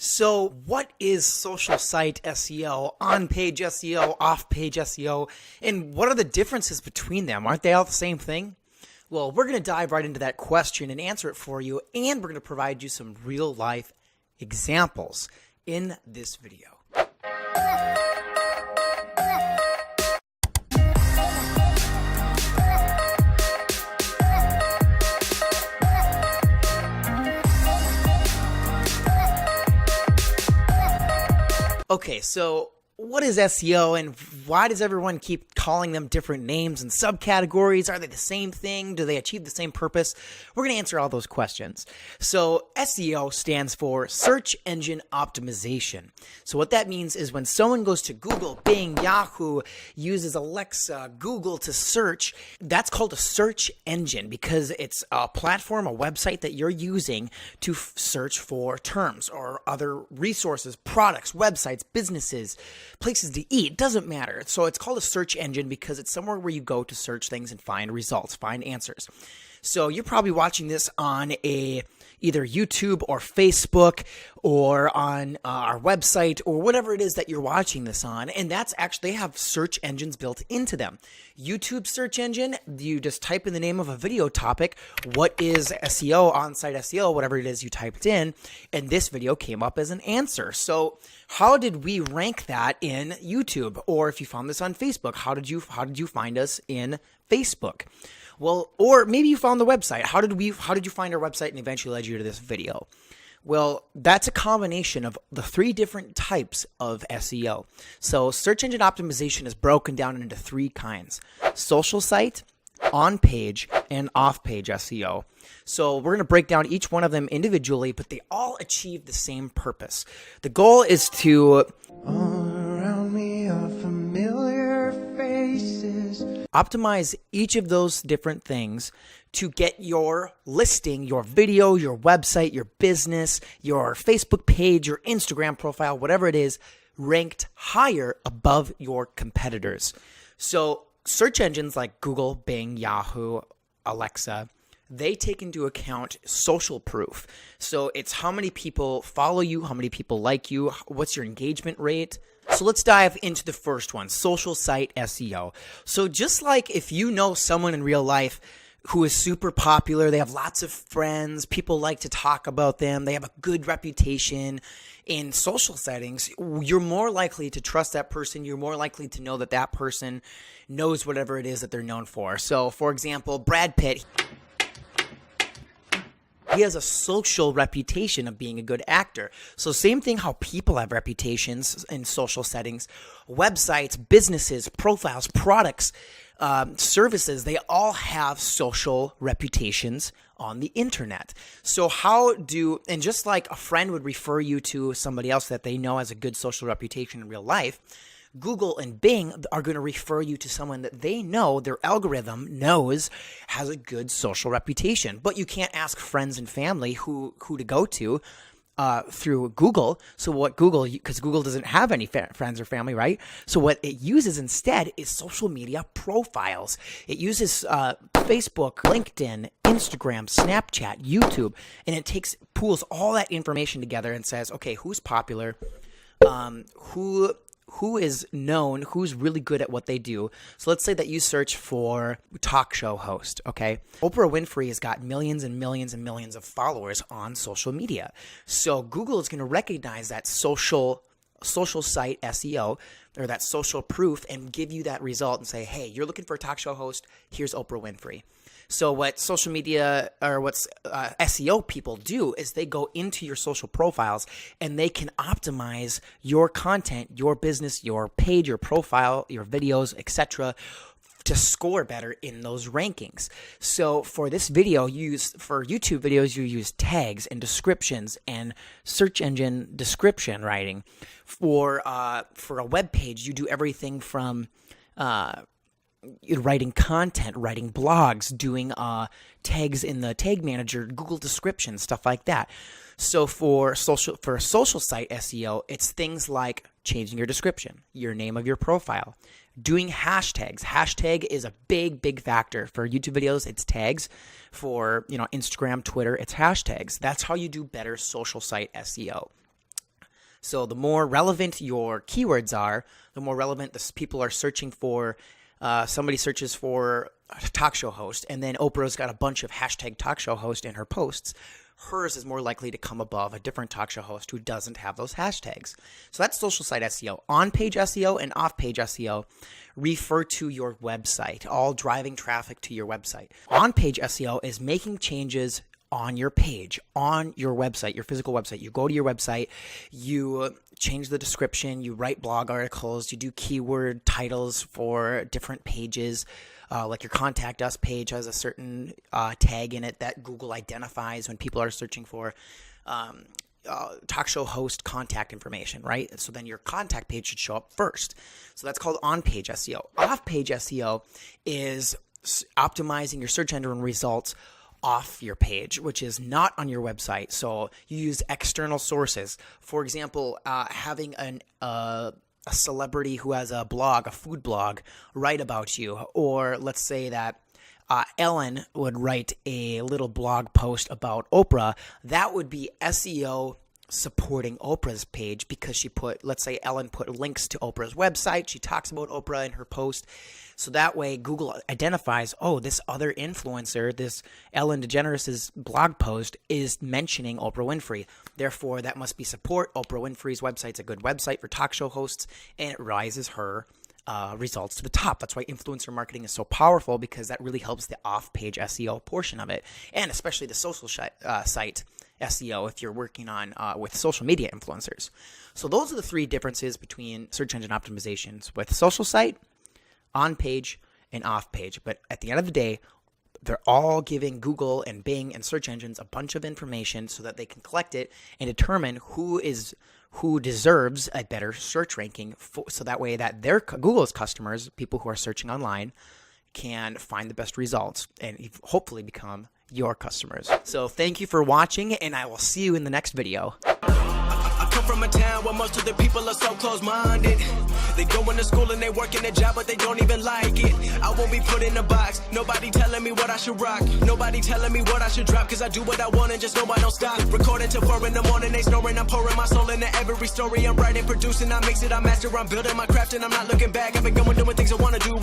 So what is social site SEO, on-page SEO, off-page SEO, and what are the differences between them? Aren't they all the same thing? Well, we're going to dive right into that question and answer it for you, and we're going to provide you some real-life examples in this video. Okay, so what is SEO and why does everyone keep calling them different names and subcategories? Are they the same thing? Do they achieve the same purpose? We're going to answer all those questions. So SEO stands for Search Engine Optimization. So what that means is when someone goes to Google, Bing, Yahoo, uses Alexa, Google to search, that's called a search engine because it's a platform, a website that you're using to search for terms or other resources, products, websites, businesses, places to eat. It doesn't matter. So it's called a search engine because it's somewhere where you go to search things and find results, find answers. So you're probably watching this on either YouTube or Facebook or on our website or whatever it is that you're watching this on. And that's actually, they have search engines built into them. YouTube search engine, you just type in the name of a video topic. What is SEO, on-site SEO, whatever it is you typed in, and this video came up as an answer. So how did we rank that in YouTube? Or if you found this on Facebook, how did you find us in Facebook? Well, or maybe you found the website. How did you find our website and eventually led you to this video? Well, that's a combination of the three different types of SEO. So search engine optimization is broken down into three kinds: social site, on-page, and off-page SEO. So we're going to break down each one of them individually, but they all achieve the same purpose. The goal is to optimize each of those different things to get your listing, your video, your website, your business, your Facebook page, your Instagram profile, whatever it is, ranked higher above your competitors. So search engines like Google, Bing, Yahoo, Alexa, they take into account social proof. So it's how many people follow you, how many people like you, what's your engagement rate. So let's dive into the first one, social site SEO. So just like if you know someone in real life who is super popular, they have lots of friends, people like to talk about them, they have a good reputation in social settings, you're more likely to trust that person. You're more likely to know that that person knows whatever it is that they're known for. So for example, Brad Pitt, he has a social reputation of being a good actor. So same thing how people have reputations in social settings, websites, businesses, profiles, products, services, they all have social reputations on the internet. So and just like a friend would refer you to somebody else that they know has a good social reputation in real life, Google and Bing are going to refer you to someone that they know, their algorithm knows has a good social reputation. But you can't ask friends and family who to go to through Google. So what because Google doesn't have any friends or family, right? So what it uses instead is social media profiles. It uses Facebook, LinkedIn, Instagram, Snapchat, YouTube, and it pools all that information together and says, okay, who's popular, who is known, who's really good at what they do. So let's say that you search for talk show host, okay? Oprah Winfrey has got millions and millions and millions of followers on social media. So Google is going to recognize that social site SEO or that social proof and give you that result and say, hey, you're looking for a talk show host, here's Oprah Winfrey. So what social media or what's SEO people do is they go into your social profiles and they can optimize your content, your business, your page, your profile, your videos, etc., to score better in those rankings. So for this video, for YouTube videos, you use tags and descriptions and search engine description writing. For a web page, you do everything from writing content, writing blogs, doing tags in the tag manager, Google descriptions, stuff like that. So for a social site SEO, it's things like changing your description, your name of your profile, doing hashtags. Hashtag is a big factor. For YouTube videos, it's tags. For Instagram, Twitter, it's hashtags. That's how you do better social site SEO. So the more relevant your keywords are, the more relevant people are searching for. Somebody searches for a talk show host, and then Oprah's got a bunch of hashtag talk show host in her posts. Hers is more likely to come above a different talk show host who doesn't have those hashtags. So that's social site SEO. On-page SEO and off-page SEO refer to your website, all driving traffic to your website. On-page SEO is making changes on your page, on your website, your physical website. You go to your website, you change the description, you write blog articles, you do keyword titles for different pages. Like your contact us page has a certain tag in it that Google identifies when people are searching for talk show host contact information, right? So then your contact page should show up first. So that's called on-page SEO. Off-page SEO is optimizing your search engine results off your page, which is not on your website. So you use external sources. For example, having a celebrity who has a blog, a food blog, write about you. Or let's say that Ellen would write a little blog post about Oprah. That would be SEO supporting Oprah's page because she put, let's say Ellen put links to Oprah's website. She talks about Oprah in her post. So that way Google identifies, oh, this other influencer, this Ellen DeGeneres' blog post is mentioning Oprah Winfrey. Therefore, that must be support. Oprah Winfrey's website's a good website for talk show hosts, and it rises her results to the top. That's why influencer marketing is so powerful, because that really helps the off-page SEO portion of it, and especially the social site SEO if you're working on with social media influencers. So those are the three differences between search engine optimizations with social site, on-page, and off-page. But at the end of the day, they're all giving Google and Bing and search engines a bunch of information so that they can collect it and determine who deserves a better search ranking, so that way that their Google's customers, people who are searching online, can find the best results and hopefully become your customers. So thank you for watching, and I will see you in the next video. I come from a town where most of the people are so close-minded. They go into school and they work in a job, but they don't even like it. I won't be put in a box. Nobody telling me what I should rock. Nobody telling me what I should drop, cause I do what I want and just know I don't stop. Recording till 4 in the morning, they snoring. I'm pouring my soul into every story. I'm writing, producing, I mix it, I master, I'm building my craft, and I'm not looking back. I've been going doing things I want to do.